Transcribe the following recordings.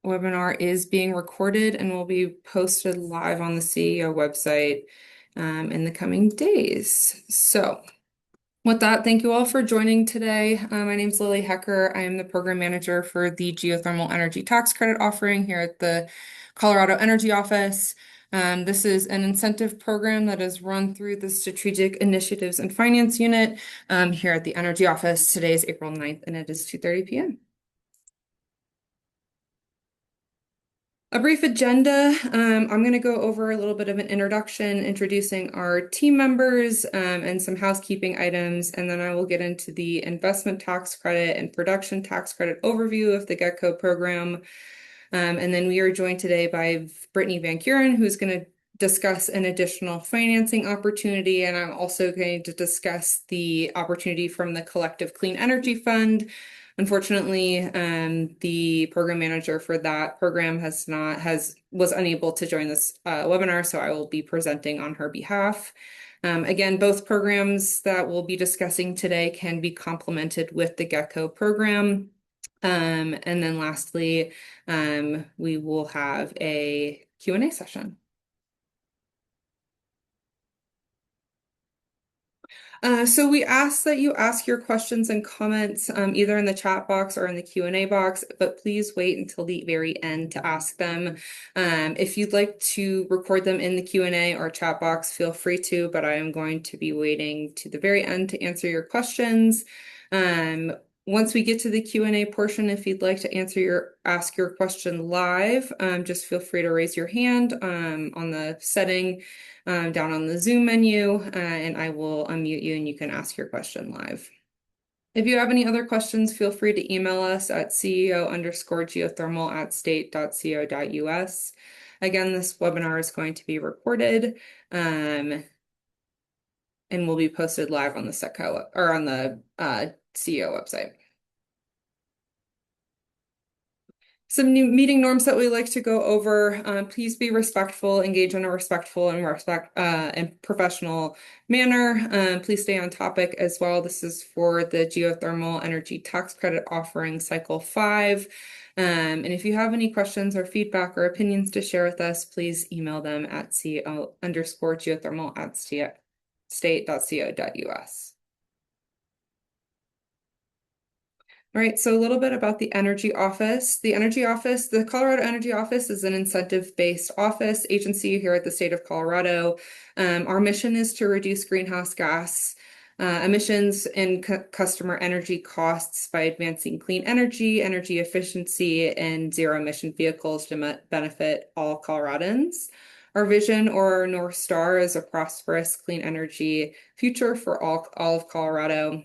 webinar is being recorded and will be posted live on the CEO website in the coming days. So with that, thank you all for joining today. My name is Lily Hecker. I am the program manager for the Geothermal Energy Tax Credit offering here at the Colorado Energy Office. This is an incentive program that is run through the Strategic Initiatives and Finance Unit here at the Energy Office. Today is April 9th and it is 2:30 p.m. A brief agenda. I'm going to go over a little bit of an introduction, introducing our team members and some housekeeping items, and then I will get into the investment tax credit and production tax credit overview of the GETCO program. And then we are joined today by Brittany Van Kuren, who's going to discuss an additional financing opportunity, and I'm also going to discuss the opportunity from the Collective Clean Energy Fund. Unfortunately, the program manager for that program was unable to join this webinar, so I will be presenting on her behalf. Again, both programs that we'll be discussing today can be complemented with the GETCO program. And then lastly, we will have a Q&A session. So we ask that you ask your questions and comments either in the chat box or in the Q&A box, but please wait until the very end to ask them. If you'd like to record them in the Q&A or chat box, feel free to, but I am going to be waiting to the very end to answer your questions. Once we get to the Q&A portion, if you'd like to ask your question live, just feel free to raise your hand on the setting down on the Zoom menu, and I will unmute you and you can ask your question live. If you have any other questions, feel free to email us at ceo_geothermal@state.co.us. Again, this webinar is going to be recorded and will be posted live on the SETCO or on the CEO website. Some new meeting norms that we like to go over. Please be respectful, engage in a respectful and professional manner. Please stay on topic as well. This is for the Geothermal Energy Tax Credit offering Cycle 5. And if you have any questions or feedback or opinions to share with us, please email them at co_geothermal@state.co.us. All right, so a little bit about the Energy Office. The Colorado Energy Office is an incentive-based office agency here at the state of Colorado. Our mission is to reduce greenhouse gas emissions and customer energy costs by advancing clean energy, energy efficiency, and zero-emission vehicles to benefit all Coloradans. Our vision, or our North Star, is a prosperous clean energy future for all of Colorado.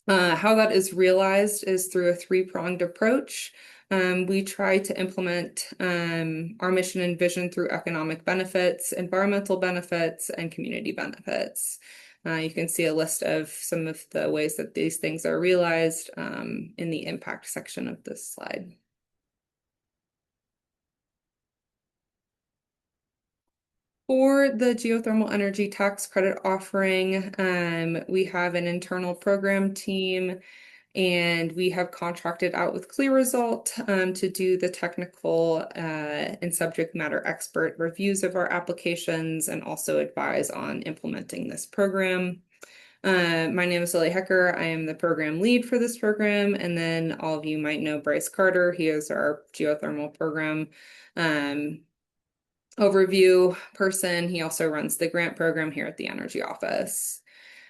How that is realized is through a three-pronged approach. We try to implement our mission and vision through economic benefits, environmental benefits, and community benefits. You can see a list of some of the ways that these things are realized in the impact section of this slide. For the geothermal energy tax credit offering, we have an internal program team, and we have contracted out with ClearResult to do the technical and subject matter expert reviews of our applications and also advise on implementing this program. My name is Lily Hecker. I am the program lead for this program, and then all of you might know Bryce Carter. He is our geothermal program overview person. He also runs the grant program here at the Energy Office.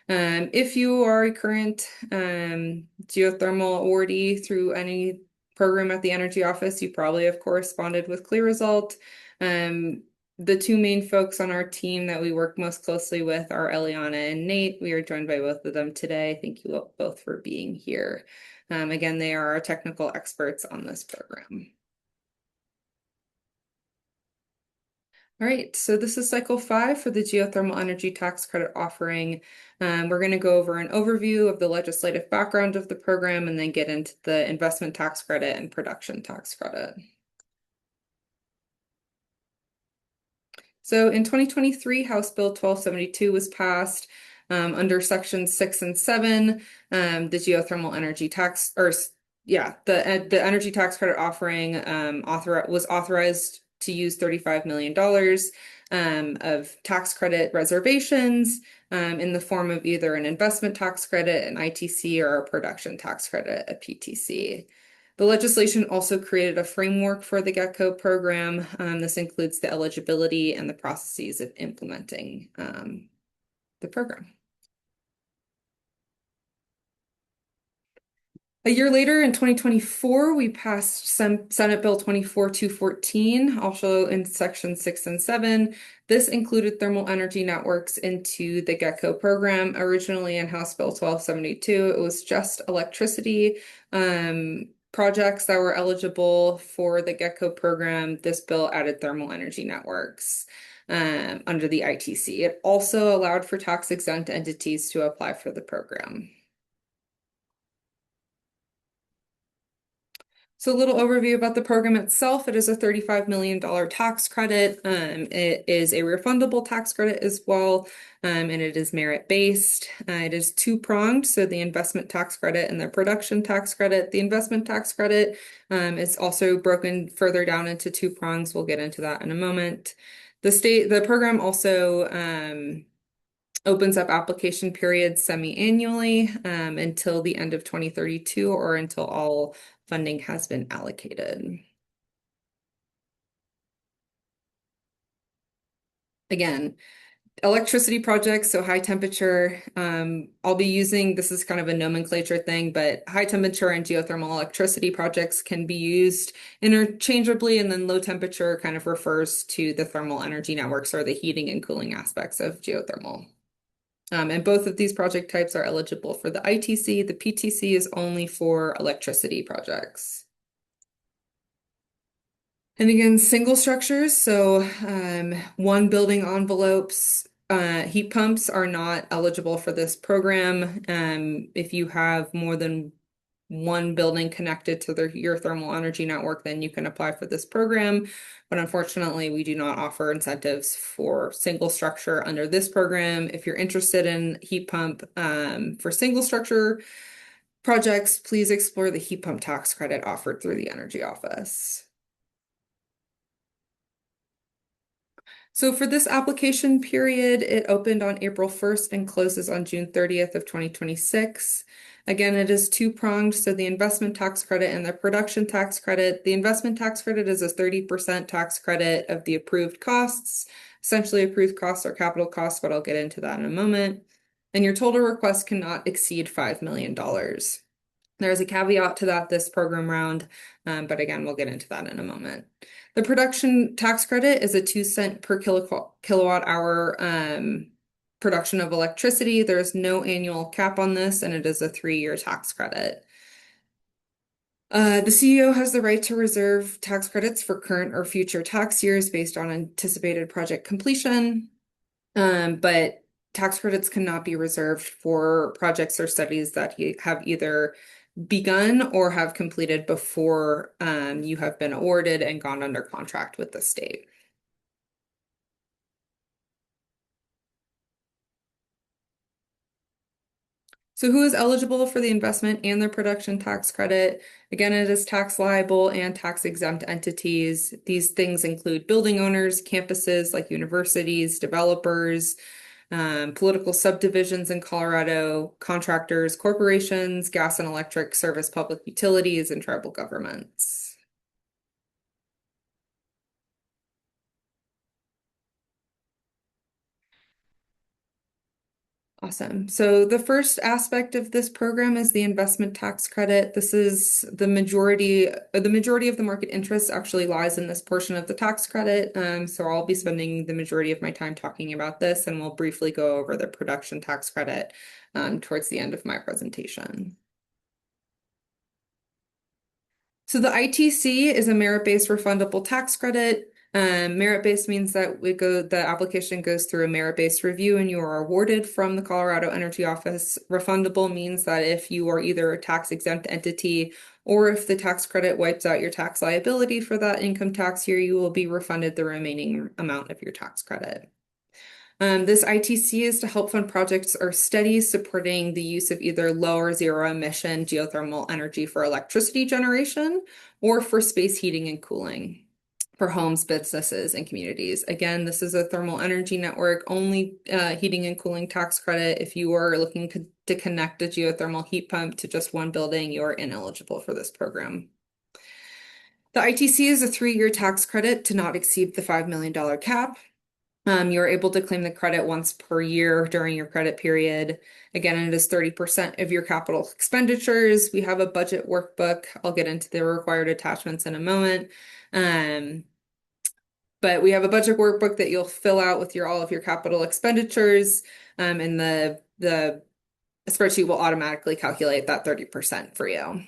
If you are a current geothermal awardee through any program at the Energy Office, you probably have corresponded with ClearResult. The two main folks on our team that we work most closely with are Eliana and Nate. We are joined by both of them today. Thank you both for being here. Again, they are our technical experts on this program. All right, so this is Cycle 5 for the Geothermal Energy Tax Credit offering. We're going to go over an overview of the legislative background of the program and then get into the investment tax credit and production tax credit. So in 2023, House Bill 1272 was passed. Under Sections 6 and 7, the geothermal energy tax, or the energy tax credit offering was authorized to use $35 million of tax credit reservations in the form of either an investment tax credit, an ITC, or a production tax credit, a PTC. The legislation also created a framework for the GETCO program. This includes the eligibility and the processes of implementing the program. A year later, in 2024, we passed Senate Bill 24214, also in Section 6 and 7. This included thermal energy networks into the GETCO program. Originally in House Bill 1272, it was just electricity projects that were eligible for the GETCO program. This bill added thermal energy networks under the ITC. It also allowed for tax-exempt entities to apply for the program. So a little overview about the program itself. It is a $35 million tax credit. It is a refundable tax credit as well, and it is merit-based. It is two-pronged, so the investment tax credit and the production tax credit. The investment tax credit is also broken further down into two prongs. We'll get into that in a moment. The program also opens up application periods semi-annually until the end of 2032 or until all funding has been allocated. Again, electricity projects, so high temperature. I'll be using, this is kind of a nomenclature thing, but high temperature and geothermal electricity projects can be used interchangeably, and then low temperature kind of refers to the thermal energy networks or the heating and cooling aspects of geothermal. And both of these project types are eligible for the ITC. The PTC is only for electricity projects. And again, single structures, so one building envelopes, heat pumps are not eligible for this program. If you have more than one building connected to your thermal energy network, then you can apply for this program. But unfortunately, we do not offer incentives for single structure under this program. If you're interested in heat pump for single structure projects, please explore the heat pump tax credit offered through the Energy Office. So for this application period, it opened on April 1st and closes on June 30th of 2026. Again, it is two-pronged, so the investment tax credit and the production tax credit. The investment tax credit is a 30% tax credit of the approved costs. Essentially, approved costs are capital costs, but I'll get into that in a moment. And your total request cannot exceed $5 million. There is a caveat to that this program round, but again, we'll get into that in a moment. The production tax credit is a 2 cent per kilowatt hour production of electricity. There's no annual cap on this, and it is a 3-year tax credit. The CEO has the right to reserve tax credits for current or future tax years based on anticipated project completion, but tax credits cannot be reserved for projects or studies that have either begun or have completed before you have been awarded and gone under contract with the state. So who is eligible for the investment and the production tax credit? Again, it is tax liable and tax exempt entities. These things include building owners, campuses like universities, developers, political subdivisions in Colorado, contractors, corporations, gas and electric service public utilities, and tribal governments. Awesome. So the first aspect of this program is the investment tax credit. This is the majority of the market interest actually lies in this portion of the tax credit. So I'll be spending the majority of my time talking about this, and we'll briefly go over the production tax credit towards the end of my presentation. So the ITC is a merit-based refundable tax credit. Merit-based means that the application goes through a merit-based review and you are awarded from the Colorado Energy Office. Refundable means that if you are either a tax-exempt entity or if the tax credit wipes out your tax liability for that income tax year, you will be refunded the remaining amount of your tax credit. This ITC is to help fund projects or studies supporting the use of either low or zero emission geothermal energy for electricity generation or for space heating and cooling for homes, businesses, and communities. Again, this is a thermal energy network, only heating and cooling tax credit. If you are looking to connect a geothermal heat pump to just one building, you are ineligible for this program. The ITC is a 3-year tax credit to not exceed the $5 million cap. You're able to claim the credit once per year during your credit period. Again, it is 30% of your capital expenditures. We have a budget workbook. I'll get into the required attachments in a moment. But we have a budget workbook that you'll fill out with all of your capital expenditures, and the spreadsheet will automatically calculate that 30% for you.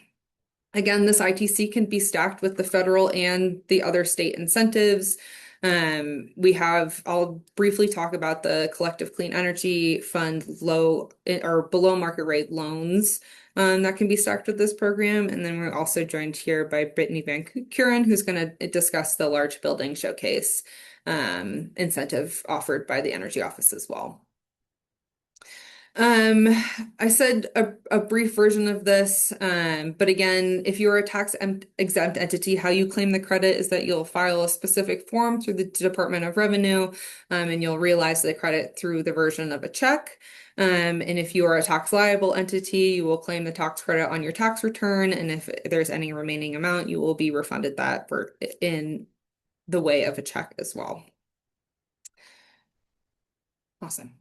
Again, this ITC can be stacked with the federal and the other state incentives. I'll briefly talk about the Collective Clean Energy Fund low or below market rate loans that can be stacked with this program. And then we're also joined here by Brittany Van Kuren, who's going to discuss the large building showcase incentive offered by the Energy Office as well. I said a brief version of this, but again, if you're a tax exempt entity, how you claim the credit is that you'll file a specific form through the Department of Revenue, and you'll realize the credit through the version of a check. And if you are a tax liable entity, you will claim the tax credit on your tax return, and if there's any remaining amount, you will be refunded that in the way of a check as well. Awesome.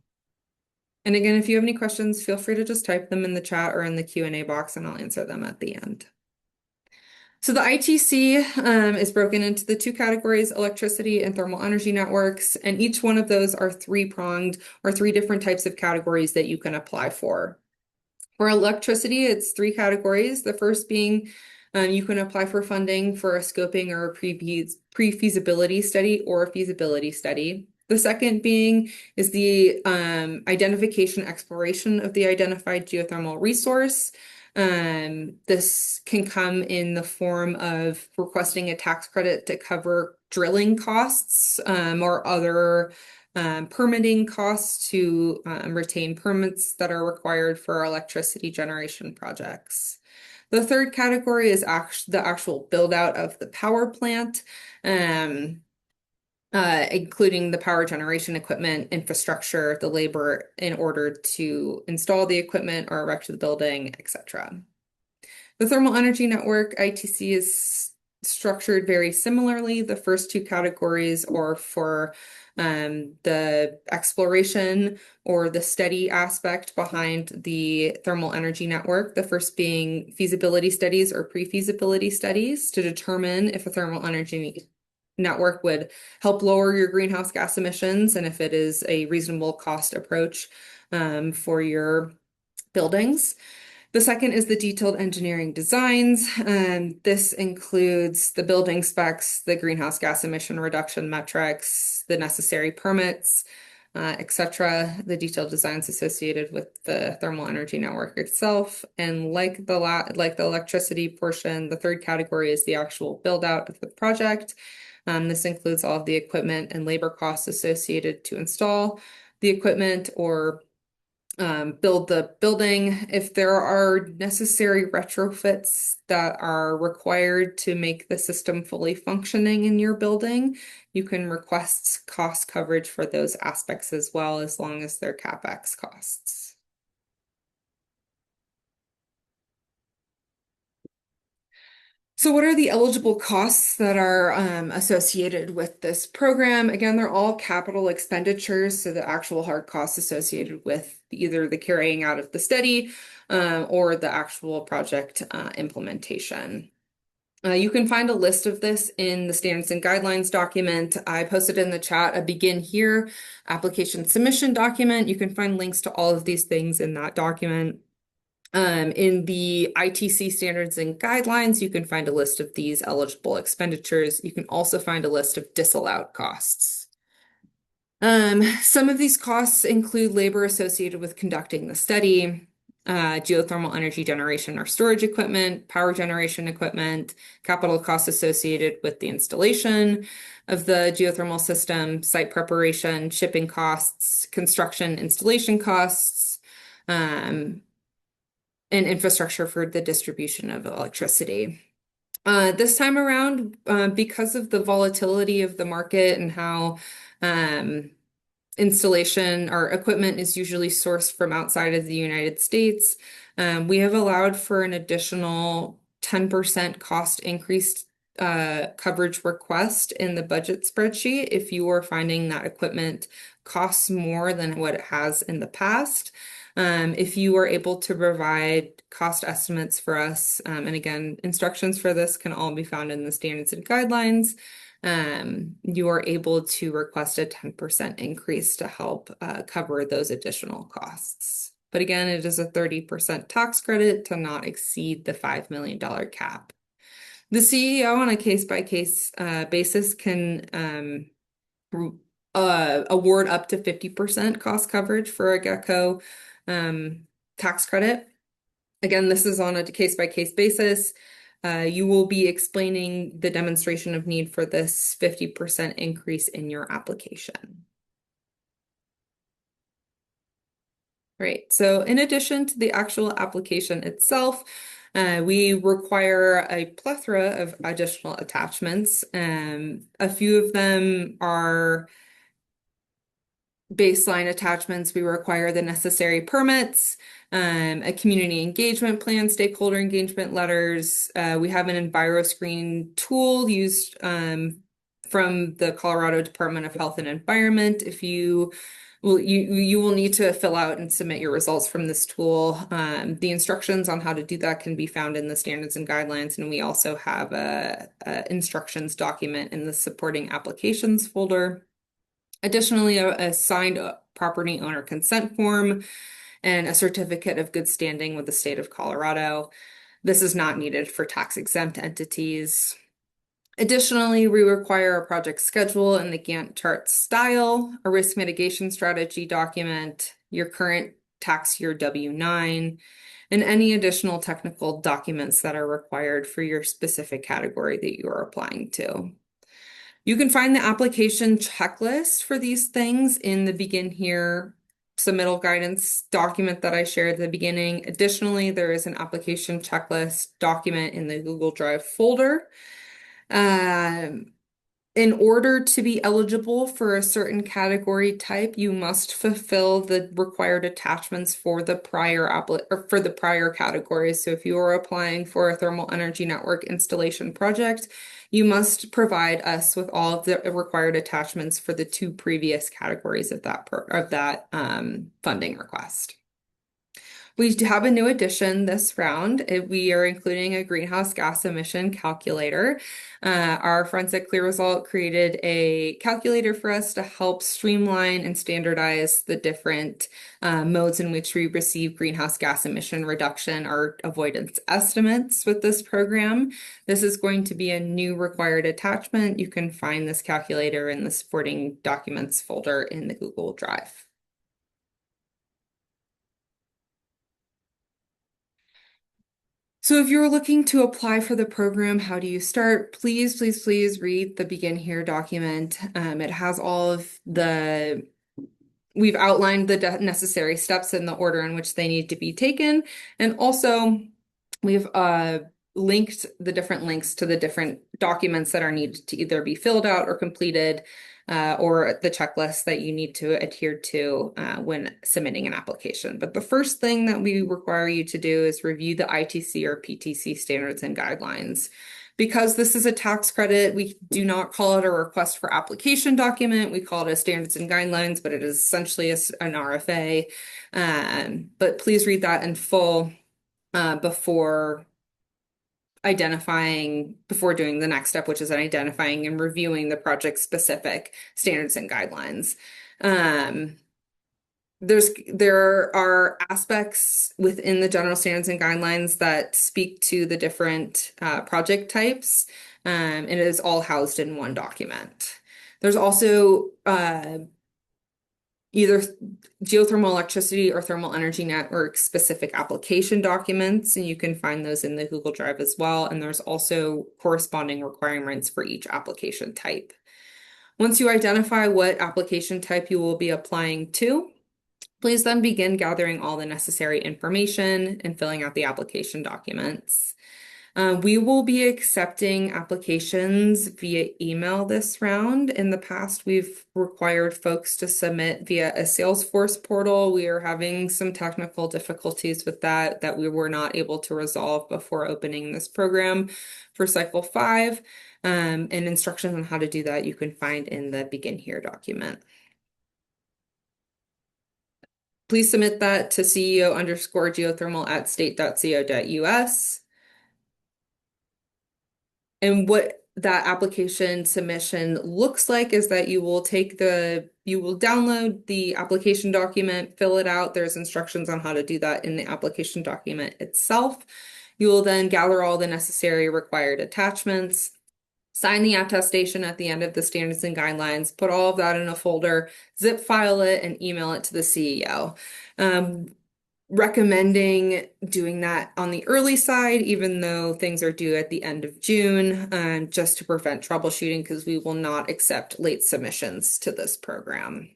And again, if you have any questions, feel free to just type them in the chat or in the Q&A box and I'll answer them at the end. So the ITC is broken into the 2 categories, electricity and thermal energy networks, and each one of those are 3-pronged or 3 different types of categories that you can apply for. For electricity, it's 3 categories. The first being you can apply for funding for a scoping or a pre-feasibility study or a feasibility study. The second being is the identification exploration of the identified geothermal resource. This can come in the form of requesting a tax credit to cover drilling costs or other permitting costs to retain permits that are required for electricity generation projects. The third category is the actual build out of the power plant, including the power generation equipment, infrastructure, the labor in order to install the equipment or erect the building, etc. The thermal energy network ITC is structured very similarly. The first 2 categories are for the exploration or the study aspect behind the thermal energy network. The first being feasibility studies or pre-feasibility studies to determine if a thermal energy network would help lower your greenhouse gas emissions and if it is a reasonable cost approach for your buildings. The second is the detailed engineering designs. This includes the building specs, the greenhouse gas emission reduction metrics, the necessary permits, etc., the detailed designs associated with the thermal energy network itself. And like the electricity portion, the third category is the actual build out of the project. This includes all of the equipment and labor costs associated to install the equipment or build the building. If there are necessary retrofits that are required to make the system fully functioning in your building, you can request cost coverage for those aspects as well, as long as they're CapEx costs. So what are the eligible costs that are associated with this program? Again, they're all capital expenditures, so the actual hard costs associated with either the carrying out of the study or the actual project implementation. You can find a list of this in the standards and guidelines document. I posted in the chat a begin here application submission document. You can find links to all of these things in that document. In the ITC standards and guidelines, you can find a list of these eligible expenditures. You can also find a list of disallowed costs. Some of these costs include labor associated with conducting the study, geothermal energy generation or storage equipment, power generation equipment, capital costs associated with the installation of the geothermal system, site preparation, shipping costs, construction installation costs, and infrastructure for the distribution of electricity. This time around, because of the volatility of the market and how installation or equipment is usually sourced from outside of the United States, we have allowed for an additional 10% cost increase coverage request in the budget spreadsheet if you are finding that equipment costs more than what it has in the past. If you are able to provide cost estimates for us, and again, instructions for this can all be found in the standards and guidelines, you are able to request a 10% increase to help cover those additional costs. But again, it is a 30% tax credit to not exceed the $5 million cap. The CEO on a case-by-case basis can award up to 50% cost coverage for a GETCO tax credit. Again, this is on a case-by-case basis. You will be explaining the demonstration of need for this 50% increase in your application. Right, so in addition to the actual application itself, we require a plethora of additional attachments. A few of them are baseline attachments. We require the necessary permits, a community engagement plan, stakeholder engagement letters. We have an EnviroScreen tool used from the Colorado Department of Health and Environment. If you will need to fill out and submit your results from this tool. The instructions on how to do that can be found in the standards and guidelines, and we also have a instructions document in the supporting applications folder. Additionally, a signed property owner consent form and a certificate of good standing with the state of Colorado. This is not needed for tax-exempt entities. Additionally, we require a project schedule in the Gantt chart style, a risk mitigation strategy document, your current tax year W-9, and any additional technical documents that are required for your specific category that you are applying to. You can find the application checklist for these things in the Begin Here submittal guidance document that I shared at the beginning. Additionally, there is an application checklist document in the Google Drive folder. In order to be eligible for a certain category type, you must fulfill the required attachments for the prior categories. So if you are applying for a thermal energy network installation project, you must provide us with all of the required attachments for the two previous categories of that funding request. We have a new addition this round. We are including a greenhouse gas emission calculator. Our friends at ClearResult created a calculator for us to help streamline and standardize the different modes in which we receive greenhouse gas emission reduction or avoidance estimates with this program. This is going to be a new required attachment. You can find this calculator in the supporting documents folder in the Google Drive. So if you're looking to apply for the program, how do you start? Please, please, please read the Begin Here document. It has all of we've outlined the necessary steps in the order in which they need to be taken. And also we've linked the different links to the different documents that are needed to either be filled out or completed, or the checklist that you need to adhere to when submitting an application. But the first thing that we require you to do is review the ITC or PTC standards and guidelines. Because this is a tax credit, we do not call it a request for application document. We call it a standards and guidelines, but it is essentially an RFA. But please read that in full before doing the next step, which is identifying and reviewing the project-specific standards and guidelines. There are aspects within the general standards and guidelines that speak to the different project types, and it is all housed in one document. There's also either geothermal electricity or thermal energy network specific application documents, and you can find those in the Google Drive as well. And there's also corresponding requirements for each application type. Once you identify what application type you will be applying to, please then begin gathering all the necessary information and filling out the application documents. We will be accepting applications via email this round. In the past, we've required folks to submit via a Salesforce portal. We are having some technical difficulties with that we were not able to resolve before opening this program for cycle 5. And instructions on how to do that you can find in the Begin Here document. Please submit that to ceo_geothermal@state.co.us. And what that application submission looks like is that you will download the application document, fill it out. There's instructions on how to do that in the application document itself. You will then gather all the necessary required attachments, sign the attestation at the end of the standards and guidelines, put all of that in a folder, zip file it, and email it to the CEO. Recommending doing that on the early side, even though things are due at the end of June, just to prevent troubleshooting, because we will not accept late submissions to this program.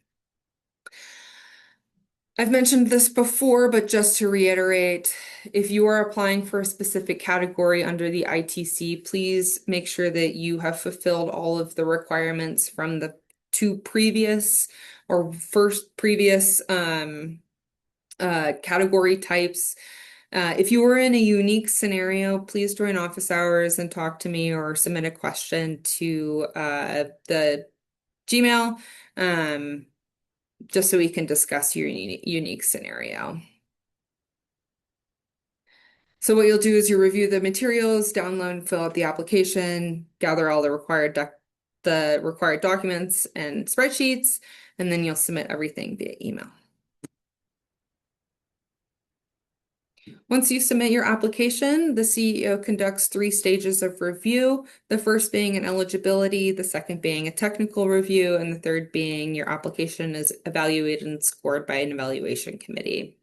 I've mentioned this before, but just to reiterate, if you are applying for a specific category under the ITC, please make sure that you have fulfilled all of the requirements from the two previous category types. If you are in a unique scenario, please join office hours and talk to me or submit a question to the Gmail, just so we can discuss your unique scenario. So what you'll do is you review the materials, download and fill out the application, gather all the required documents and spreadsheets, and then you'll submit everything via email. Once you submit your application, the CEO conducts 3 stages of review, the first being an eligibility, the second being a technical review, and the third being your application is evaluated and scored by an evaluation committee.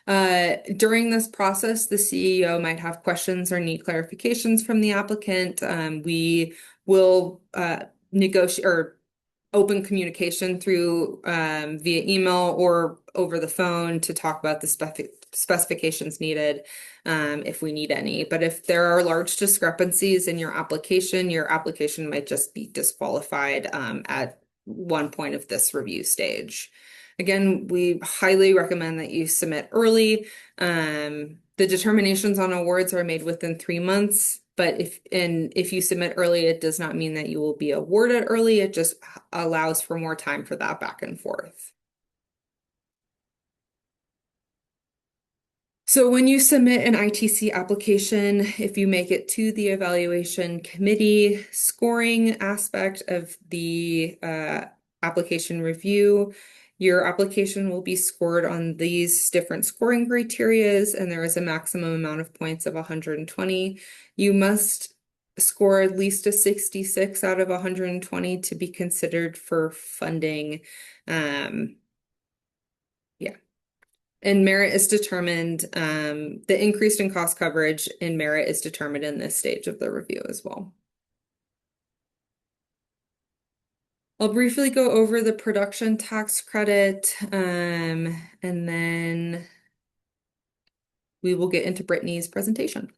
During this process, the CEO might have questions or need clarifications from the applicant. We will negotiate or open communication through via email or over the phone to talk about the specifications needed if we need any. But if there are large discrepancies in your application might just be disqualified at one point of this review stage. Again, we highly recommend that you submit early. The determinations on awards are made within 3 months, but if you submit early, it does not mean that you will be awarded early. It just allows for more time for that back and forth. So when you submit an ITC application, if you make it to the evaluation committee scoring aspect of the application review, your application will be scored on these different scoring criterias, and there is a maximum amount of points of 120. You must score at least a 66 out of 120 to be considered for funding. And merit is determined, the increase in cost coverage in merit is determined in this stage of the review as well. I'll briefly go over the production tax credit, and then we will get into Brittany's presentation.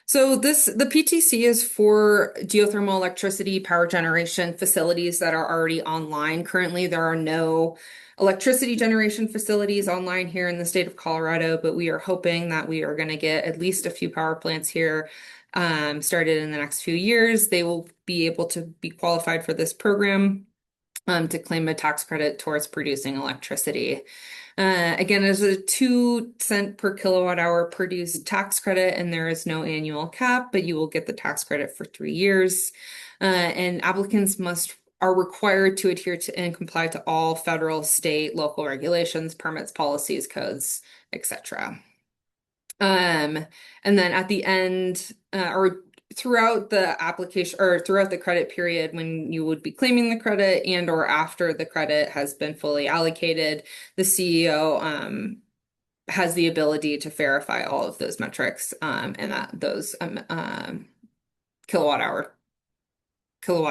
So the PTC is for geothermal electricity power generation facilities that are already online. Currently, there are no electricity generation facilities online here in the state of Colorado, but we are hoping that we are going to get at least a few power plants here started in the next few years. They will be able to be qualified for this program to claim a tax credit towards producing electricity. Again, there's a 2 cent per kilowatt hour produced tax credit, and there is no annual cap, but you will get the tax credit for 3 years. And applicants are required to adhere to and comply to all federal, state, local regulations, permits, policies, codes, etc. And then at the end, or throughout the application or throughout the credit period when you would be claiming the credit and or after the credit has been fully allocated, the CEO has the ability to verify all of those metrics and those kilowatt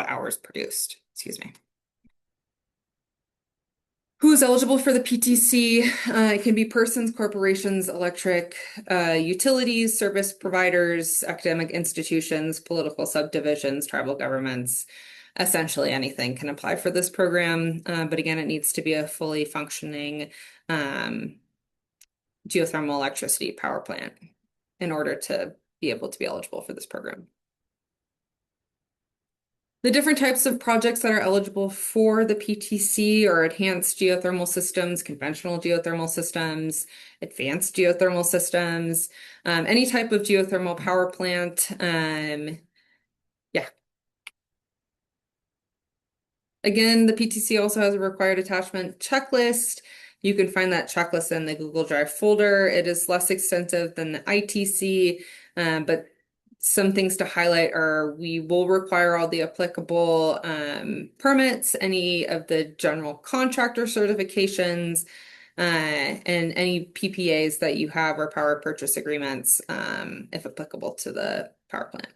hours produced. Excuse me. Who is eligible for the PTC? It can be persons, corporations, electric utilities, service providers, academic institutions, political subdivisions, tribal governments. Essentially anything can apply for this program. But again, it needs to be a fully functioning geothermal electricity power plant in order to be able to be eligible for this program. The different types of projects that are eligible for the PTC are enhanced geothermal systems, conventional geothermal systems, advanced geothermal systems, any type of geothermal power plant. Yeah. Again, the PTC also has a required attachment checklist. You can find that checklist in the Google Drive folder. It is less extensive than the ITC, but some things to highlight are we will require all the applicable permits, any of the general contractor certifications, and any PPAs that you have or power purchase agreements, if applicable to the power plant.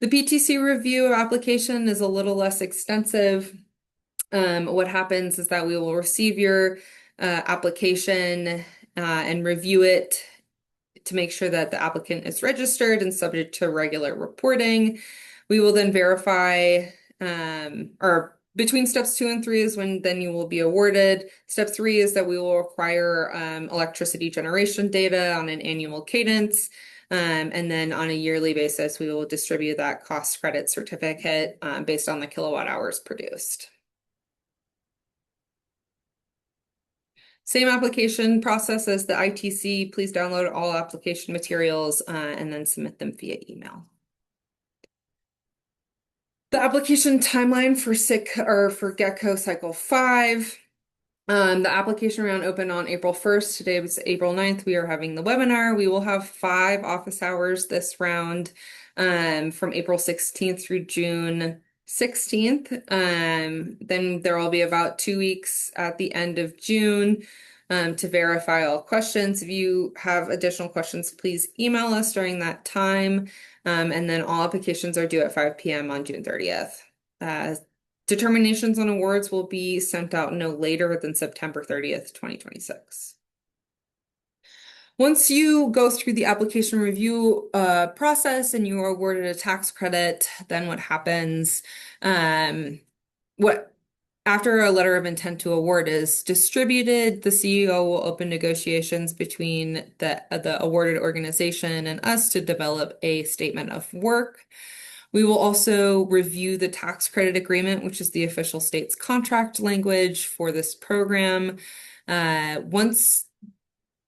The PTC review application is a little less extensive. What happens is that we will receive your application and review it to make sure that the applicant is registered and subject to regular reporting. We will then verify, or between steps 2 and 3 is when then you will be awarded. Step 3 is that we will require electricity generation data on an annual cadence. And then on a yearly basis, we will distribute that cost credit certificate based on the kilowatt hours produced. Same application process as the ITC. Please download all application materials and then submit them via email. The application timeline for GETCO Cycle 5. The application round opened on April 1st. Today was April 9th. We are having the webinar. We will have 5 office hours this round from April 16th through June 16th. Then there will be about 2 weeks at the end of June to verify all questions. If you have additional questions, please email us during that time. And then all applications are due at 5 p.m. on June 30th. Determinations on awards will be sent out no later than September 30th, 2026. Once you go through the application review process and you are awarded a tax credit, then what happens? After a letter of intent to award is distributed, the CEO will open negotiations between the awarded organization and us to develop a statement of work. We will also review the tax credit agreement, which is the official state's contract language for this program. Once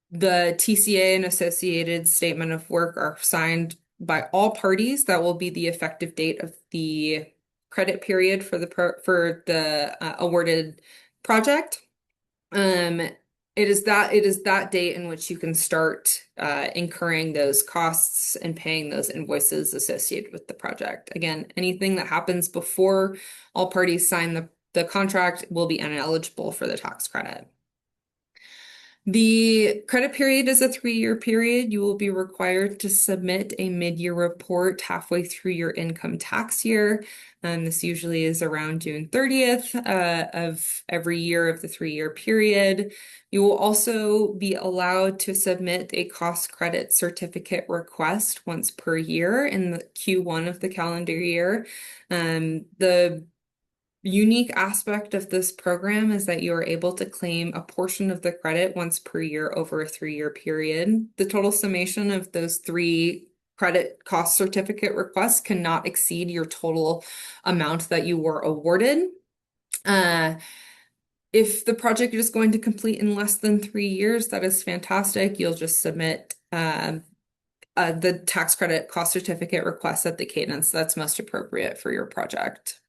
the TCA and associated statement of work are signed by all parties, that will be the effective date of the credit period for the awarded project. It is that date in which you can start incurring those costs and paying those invoices associated with the project. Again, anything that happens before all parties sign the contract will be ineligible for the tax credit. The credit period is a 3-year period. You will be required to submit a mid-year report halfway through your income tax year. This usually is around June 30th of every year of the 3-year period. You will also be allowed to submit a cost credit certificate request once per year in the Q1 of the calendar year. The unique aspect of this program is that you are able to claim a portion of the credit once per year over a 3-year period. The total summation of those 3 credit cost certificate requests cannot exceed your total amount that you were awarded. If the project is going to complete in less than 3 years, that is fantastic. You'll just submit the tax credit cost certificate request at the cadence that's most appropriate for your project.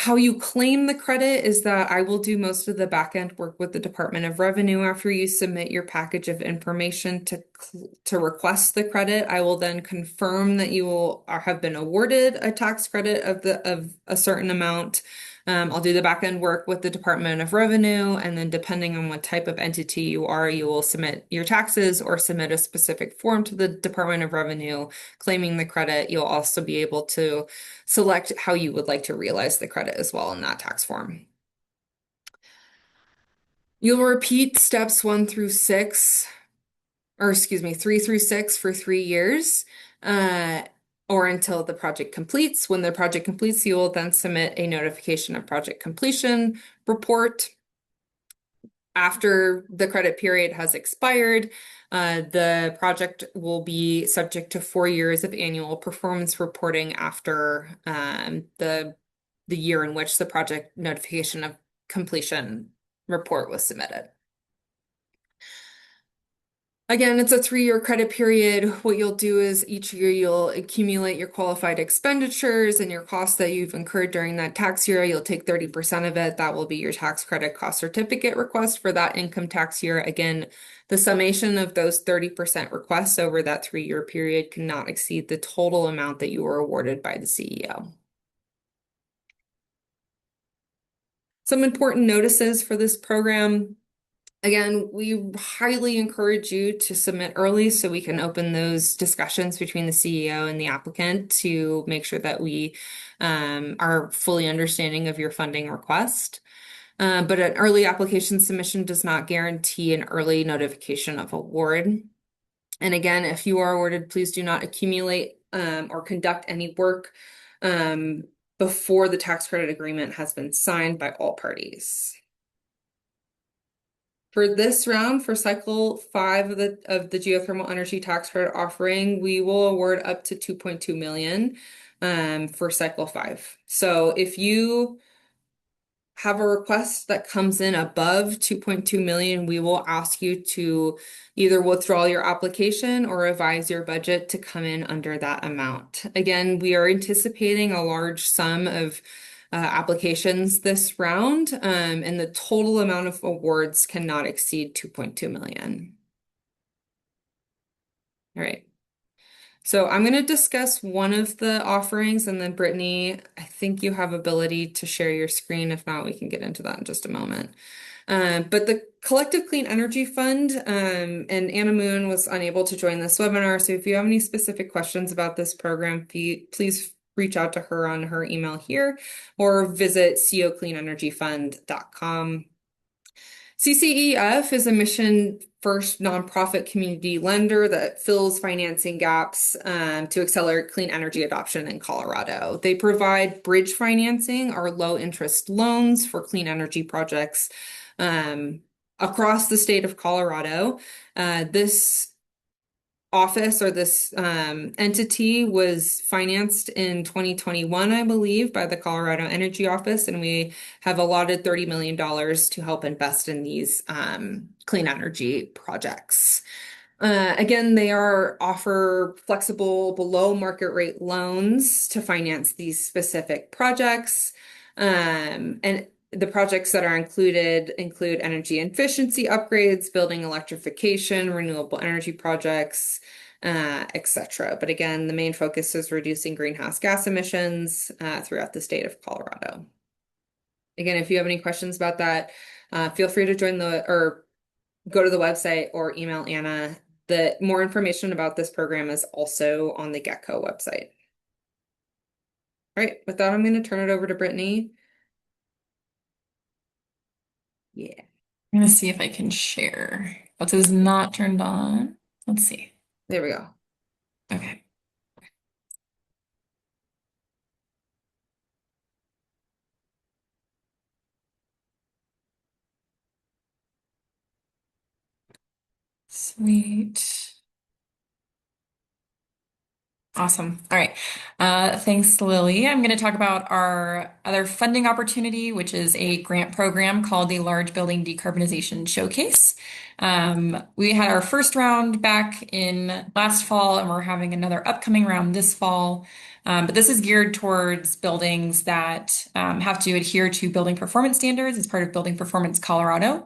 How you claim the credit is that I will do most of the back end work with the Department of Revenue after you submit your package of information to request the credit. I will then confirm that you will have been awarded a tax credit of a certain amount. I'll do the back end work with the Department of Revenue, and then depending on what type of entity you are, you will submit your taxes or submit a specific form to the Department of Revenue claiming the credit. You'll also be able to select how you would like to realize the credit as well in that tax form. You'll repeat steps 1 through 6, or excuse me, 3 through 6 for 3 years, or until the project completes. When the project completes, you will then submit a notification of project completion report. After the credit period has expired, the project will be subject to 4 years of annual performance reporting after the year in which the project notification of completion report was submitted. Again, it's a 3-year credit period. What you'll do is each year you'll accumulate your qualified expenditures and your costs that you've incurred during that tax year. You'll take 30% of it. That will be your tax credit cost certificate request for that income tax year. Again, the summation of those 30% requests over that 3-year period cannot exceed the total amount that you were awarded by the CEO. Some important notices for this program. Again, we highly encourage you to submit early so we can open those discussions between the CEO and the applicant to make sure that we are fully understanding of your funding request. But an early application submission does not guarantee an early notification of award. And again, if you are awarded, please do not accumulate or conduct any work before the tax credit agreement has been signed by all parties. For this round, for cycle 5 of the geothermal energy tax credit offering, we will award up to 2.2 million for cycle 5. So if you have a request that comes in above 2.2 million, we will ask you to either withdraw your application or revise your budget to come in under that amount. Again, we are anticipating a large sum of applications this round, and the total amount of awards cannot exceed 2.2 million. All right. So I'm going to discuss one of the offerings, and then Brittany, I think you have ability to share your screen. If not, we can get into that in just a moment. But the Collective Clean Energy Fund, and Anna Moon was unable to join this webinar. So if you have any specific questions about this program, please reach out to her on her email here or visit cocleanenergyfund.com. CCEF is a mission-first nonprofit community lender that fills financing gaps to accelerate clean energy adoption in Colorado. They provide bridge financing or low-interest loans for clean energy projects across the state of Colorado. This office or this entity was financed in 2021, I believe, by the Colorado Energy Office, and we have allotted $30 million to help invest in these clean energy projects. Again, they offer flexible below market rate loans to finance these specific projects. And the projects that are include energy efficiency upgrades, building electrification, renewable energy projects, etc. But again, the main focus is reducing greenhouse gas emissions throughout the state of Colorado. Again, if you have any questions about that, feel free to go to the website or email Anna. The more information about this program is also on the GETCO website. All right, with that, I'm going to turn it over to Brittany. Yeah. I'm gonna see if I can share. What is not turned on? Let's see. There we go. Okay. Sweet. Awesome. All right. Thanks, Lily. I'm going to talk about our other funding opportunity, which is a grant program called the Large Building Decarbonization Showcase. We had our first round back in last fall, and we're having another upcoming round this fall. But this is geared towards buildings that have to adhere to building performance standards as part of Building Performance Colorado.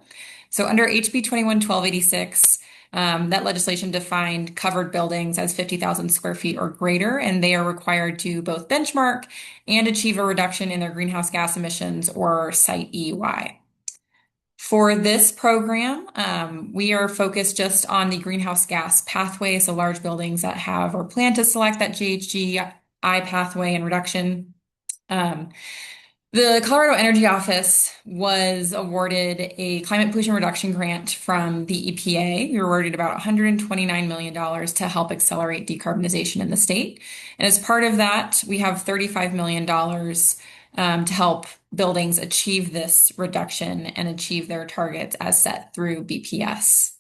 So under HB 21-1286, that legislation defined covered buildings as 50,000 square feet or greater, and they are required to both benchmark and achieve a reduction in their greenhouse gas emissions or site EUI. For this program, we are focused just on the greenhouse gas pathway, so large buildings that have or plan to select that GHGI pathway and reduction. Um, the Colorado Energy Office was awarded a climate pollution reduction grant from the EPA. We were awarded about $129 million to help accelerate decarbonization in the state. And as part of that, we have $35 million to help buildings achieve this reduction and achieve their targets as set through BPS.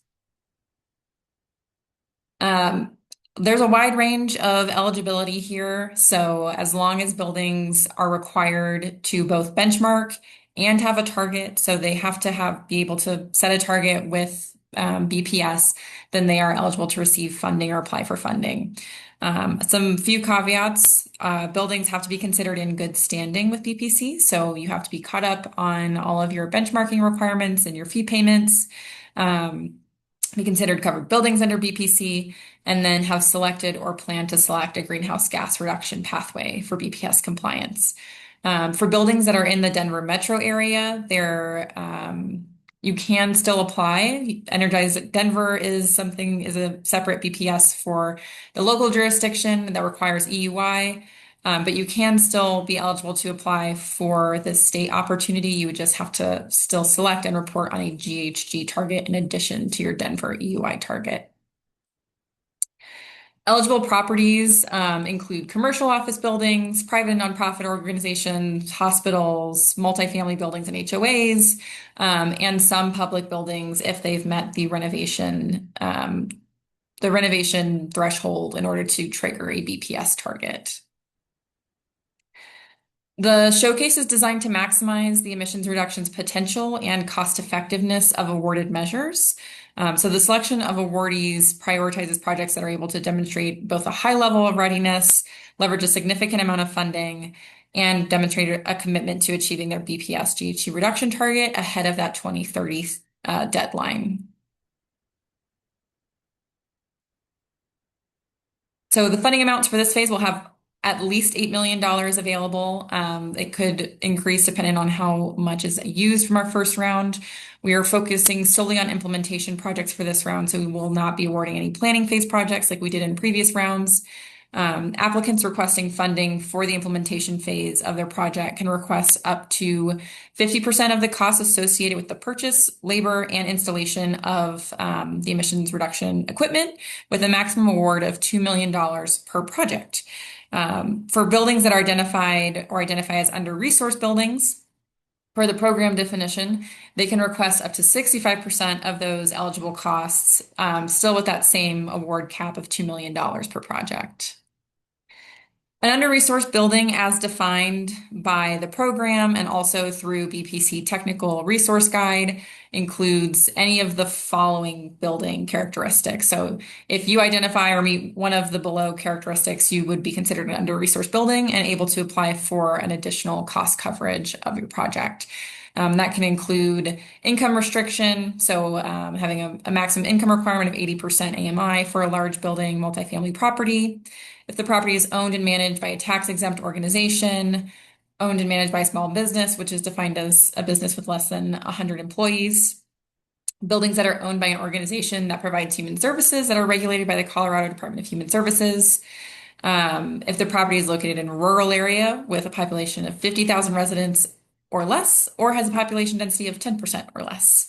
Um, there's a wide range of eligibility here. So as long as buildings are required to both benchmark and have a target, so they have to be able to set a target with BPS, then they are eligible to receive funding or apply for funding. Some few caveats, buildings have to be considered in good standing with BPC. So you have to be caught up on all of your benchmarking requirements and your fee payments. Be considered covered buildings under BPC, and then have selected or plan to select a greenhouse gas reduction pathway for BPS compliance. For buildings that are in the Denver metro area, you can still apply. Energize Denver is a separate BPS for the local jurisdiction that requires EUI. But you can still be eligible to apply for the state opportunity. You would just have to still select and report on a GHG target in addition to your Denver EUI target. Eligible properties include commercial office buildings, private and nonprofit organizations, hospitals, multifamily buildings and HOAs, and some public buildings if they've met the renovation threshold in order to trigger a BPS target. The showcase is designed to maximize the emissions reductions potential and cost effectiveness of awarded measures. So the selection of awardees prioritizes projects that are able to demonstrate both a high level of readiness, leverage a significant amount of funding, and demonstrate a commitment to achieving their BPS GHG reduction target ahead of that 2030 deadline. So the funding amounts for this phase will have at least $8 million available. It could increase depending on how much is used from our first round. We are focusing solely on implementation projects for this round, so we will not be awarding any planning phase projects like we did in previous rounds. Applicants requesting funding for the implementation phase of their project can request up to 50% of the costs associated with the purchase, labor, and installation of the emissions reduction equipment, with a maximum award of $2 million per project. For buildings that are identified or identify as under-resourced buildings, per the program definition, they can request up to 65% of those eligible costs, still with that same award cap of $2 million per project. An under-resourced building, as defined by the program and also through BPC Technical Resource Guide, includes any of the following building characteristics. So if you identify or meet one of the below characteristics, you would be considered an under-resourced building and able to apply for an additional cost coverage of your project. That can include income restriction, so having a maximum income requirement of 80% AMI for a large building, multifamily property. If the property is owned and managed by a tax-exempt organization, owned and managed by a small business, which is defined as a business with less than 100 employees. Buildings that are owned by an organization that provides human services that are regulated by the Colorado Department of Human Services. If the property is located in a rural area with a population of 50,000 residents or less, or has a population density of 10% or less.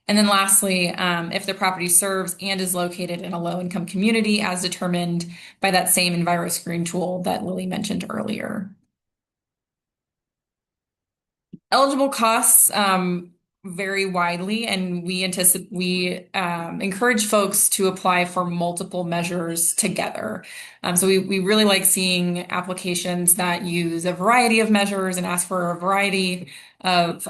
And then lastly, if the property serves and is located in a low-income community as determined by that same EnviroScreen tool that Lily mentioned earlier. Eligible costs very widely, and we encourage folks to apply for multiple measures together. So we really like seeing applications that use a variety of measures and ask for a variety of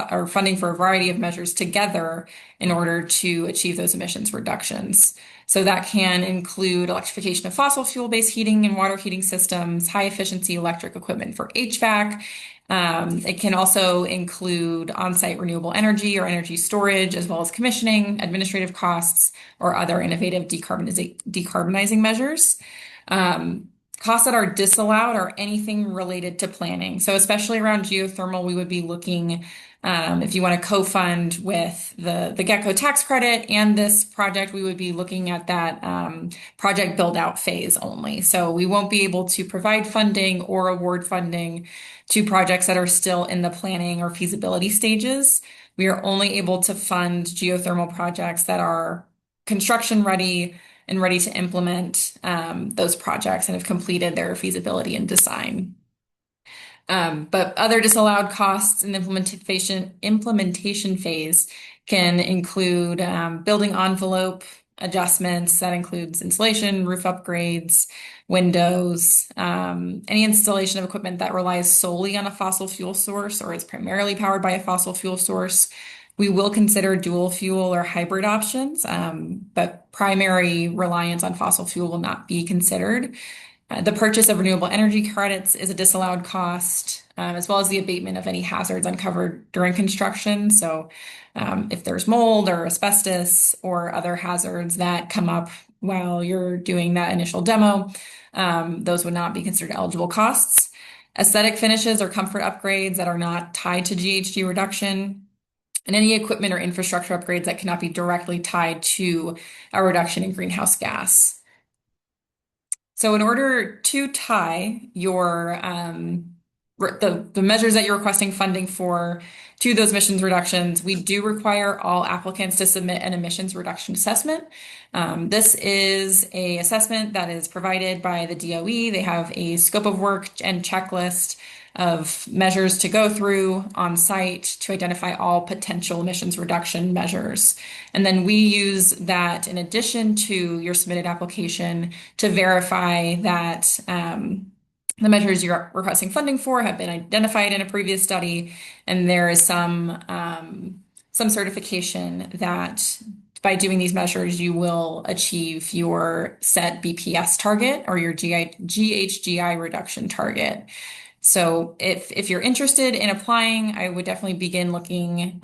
or funding for a variety of measures together in order to achieve those emissions reductions. So that can include electrification of fossil fuel-based heating and water heating systems, high efficiency electric equipment for HVAC. It can also include on-site renewable energy or energy storage, as well as commissioning, administrative costs, or other innovative decarbonizing measures. Um, Costs that are disallowed are anything related to planning. So especially around geothermal, we would be looking, if you want to co-fund with the GETCO tax credit and this project, we would be looking at that project build-out phase only. So we won't be able to provide funding or award funding to projects that are still in the planning or feasibility stages. We are only able to fund geothermal projects that are construction ready and ready to implement those projects and have completed their feasibility and design. But other disallowed costs in the implementation phase can include building envelope adjustments. That includes insulation, roof upgrades, windows, any installation of equipment that relies solely on a fossil fuel source or is primarily powered by a fossil fuel source. We will consider dual fuel or hybrid options, but primary reliance on fossil fuel will not be considered. The purchase of renewable energy credits is a disallowed cost, as well as the abatement of any hazards uncovered during construction. So, if there's mold or asbestos or other hazards that come up while you're doing that initial demo, those would not be considered eligible costs. Aesthetic finishes or comfort upgrades that are not tied to GHG reduction, and any equipment or infrastructure upgrades that cannot be directly tied to a reduction in greenhouse gas. So in order to tie your the measures that you're requesting funding for to those emissions reductions, we do require all applicants to submit an emissions reduction assessment. This is a assessment that is provided by the DOE. They have a scope of work and checklist of measures to go through on site to identify all potential emissions reduction measures. And then we use that in addition to your submitted application to verify that the measures you're requesting funding for have been identified in a previous study, and there is some certification that by doing these measures, you will achieve your set BPS target or your GHGI reduction target. So if you're interested in applying, I would definitely begin looking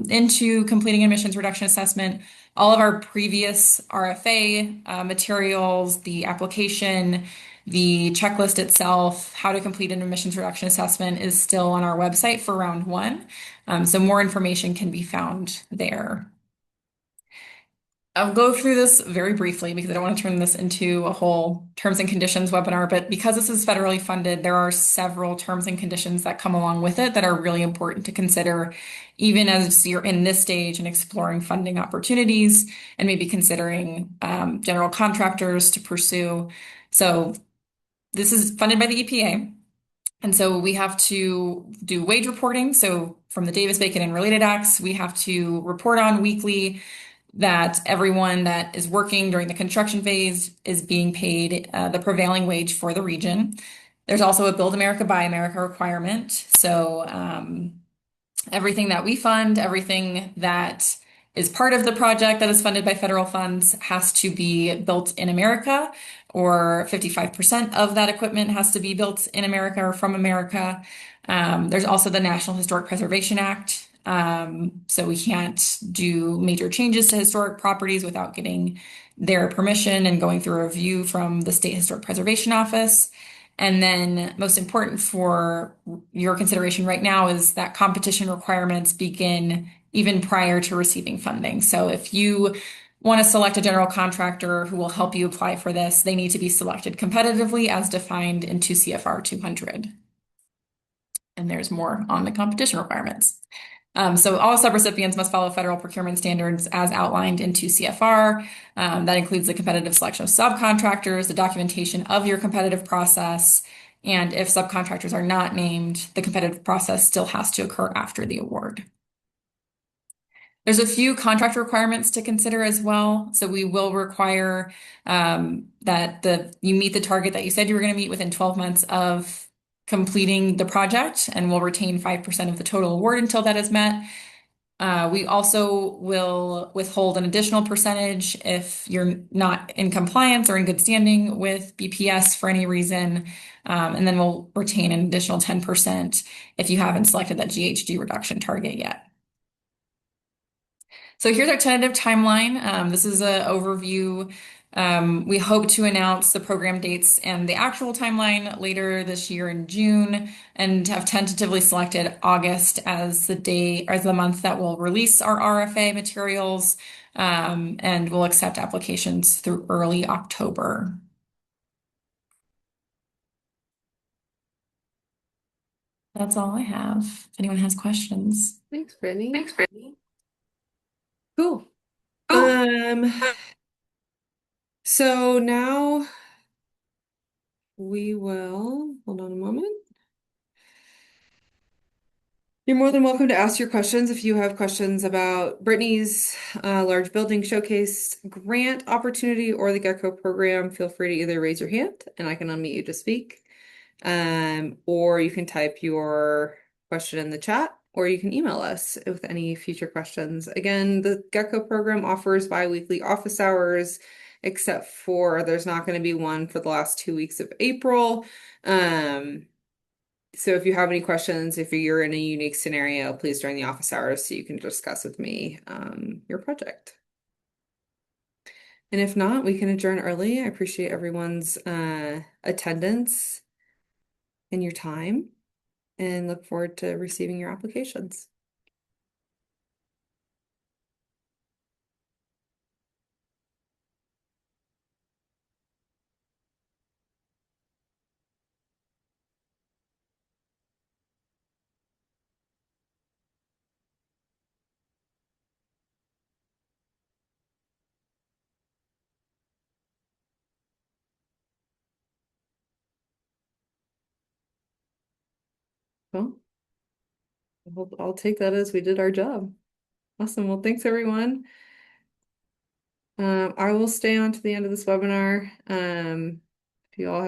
into completing an emissions reduction assessment. All of our previous RFA materials, the application, the checklist itself, how to complete an emissions reduction assessment is still on our website for round one. So more information can be found there. I'll go through this very briefly because I don't want to turn this into a whole terms and conditions webinar, but because this is federally funded, there are several terms and conditions that come along with it that are really important to consider, even as you're in this stage and exploring funding opportunities and maybe considering general contractors to pursue. So this is funded by the EPA. And so we have to do wage reporting. So from the Davis-Bacon and related acts, we have to report on weekly that everyone that is working during the construction phase is being paid the prevailing wage for the region. There's also a Build America, Buy America requirement. So everything that we fund, everything that is part of the project that is funded by federal funds has to be built in America, or 55% of that equipment has to be built in America or from America. There's also the National Historic Preservation Act. So we can't do major changes to historic properties without getting their permission and going through a review from the State Historic Preservation Office. And then most important for your consideration right now is that competition requirements begin even prior to receiving funding. So if you want to select a general contractor who will help you apply for this, they need to be selected competitively as defined in 2 CFR 200. And there's more on the competition requirements. So all subrecipients must follow federal procurement standards as outlined in 2 CFR. That includes the competitive selection of subcontractors, the documentation of your competitive process, and if subcontractors are not named, the competitive process still has to occur after the award. There's a few contract requirements to consider as well. So we will require that you meet the target that you said you were going to meet within 12 months of completing the project, and we'll retain 5% of the total award until that is met. We also will withhold an additional percentage if you're not in compliance or in good standing with BPS for any reason. And then we'll retain an additional 10% if you haven't selected that GHG reduction target yet. So here's our tentative timeline. This is an overview. We hope to announce the program dates and the actual timeline later this year in June, and have tentatively selected August as the day, as the month that we'll release our RFA materials, and we'll accept applications through early October. That's all I have. If anyone has questions. Thanks, Brittany. Thanks, Brittany. Cool. Cool. Um, so now we will, hold on a moment. You're more than welcome to ask your questions if you have questions about Brittany's large building showcase grant opportunity or the GETCO program. Feel free to either raise your hand and I can unmute you to speak, or you can type your question in the chat, or you can email us with any future questions. Again, the GETCO program offers bi-weekly office hours, except for there's not going to be one for the last 2 weeks of April. So if you have any questions, if you're in a unique scenario, please join the office hours so you can discuss with me your project. And if not, we can adjourn early. I appreciate everyone's attendance and your time, and look forward to receiving your applications. Well, I'll take that as we did our job. Awesome. Well, thanks everyone. I will stay on to the end of this webinar. If you all have